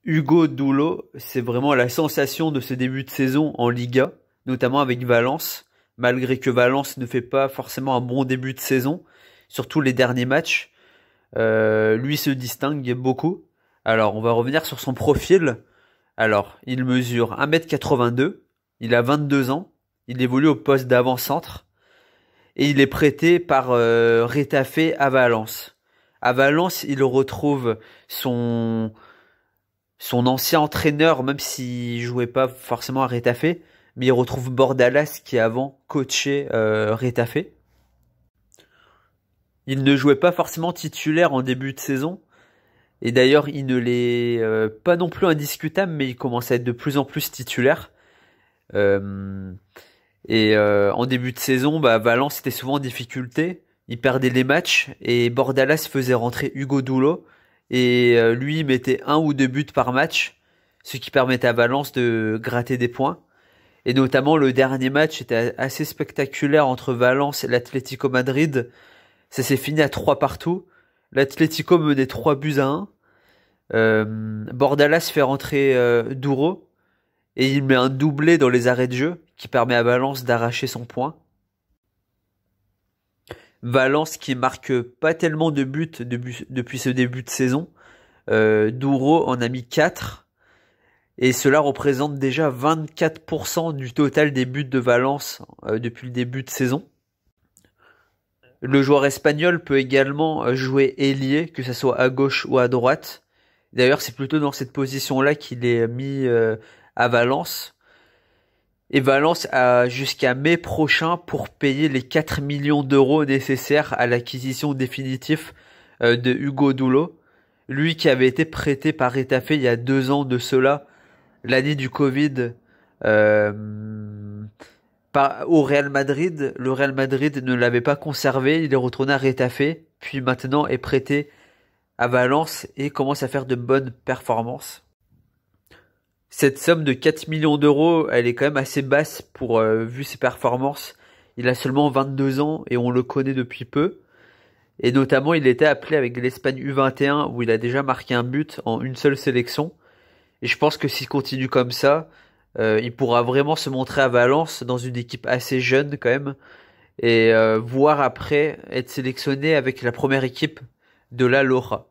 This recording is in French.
Hugo Doulo, c'est vraiment la sensation de ce début de saison en Liga, notamment avec Valence, malgré que Valence ne fait pas forcément un bon début de saison, surtout les derniers matchs. Lui se distingue beaucoup. Alors, on va revenir sur son profil. Alors, il mesure 1,82 m, il a 22 ans, il évolue au poste d'avant-centre et il est prêté par Retafe à Valence. À Valence, il retrouve son ancien entraîneur, même s'il jouait pas forcément à Retafe, mais il retrouve Bordalas qui avant coachait Retafe. Il ne jouait pas forcément titulaire en début de saison, et d'ailleurs il ne l'est pas non plus indiscutable, mais il commence à être de plus en plus titulaire. Euh, en début de saison, Valence était souvent en difficulté, il perdait les matchs, et Bordalas faisait rentrer Hugo Doulo, et lui mettait 1 ou 2 buts par match, ce qui permettait à Valence de gratter des points. Et notamment le dernier match était assez spectaculaire entre Valence et l'Atlético Madrid. Ça s'est fini à 3 partout. L'Atlético menait 3 buts à 1. Bordalas fait rentrer Douro et il met un doublé dans les arrêts de jeu qui permet à Valence d'arracher son point. Valence qui marque pas tellement de buts depuis ce début de saison. Douro en a mis 4 et cela représente déjà 24% du total des buts de Valence depuis le début de saison. Le joueur espagnol peut également jouer ailier, que ce soit à gauche ou à droite. D'ailleurs, c'est plutôt dans cette position-là qu'il est mis à Valence. Et Valence a jusqu'à mai prochain pour payer les 4 millions d'euros nécessaires à l'acquisition définitive de Hugo Doulo. Lui qui avait été prêté par Retafe il y a 2 ans de cela, l'année du Covid, au Real Madrid. Le Real Madrid ne l'avait pas conservé, il est retourné à Retafe, puis maintenant est prêté à Valence et commence à faire de bonnes performances. Cette somme de 4 millions d'euros, elle est quand même assez basse pour vu ses performances. Il a seulement 22 ans et on le connaît depuis peu. Et notamment, il était appelé avec l'Espagne U21 où il a déjà marqué un but en une seule sélection. Et je pense que s'il continue comme ça, il pourra vraiment se montrer à Valence dans une équipe assez jeune quand même. Et voire après être sélectionné avec la première équipe de la Lora.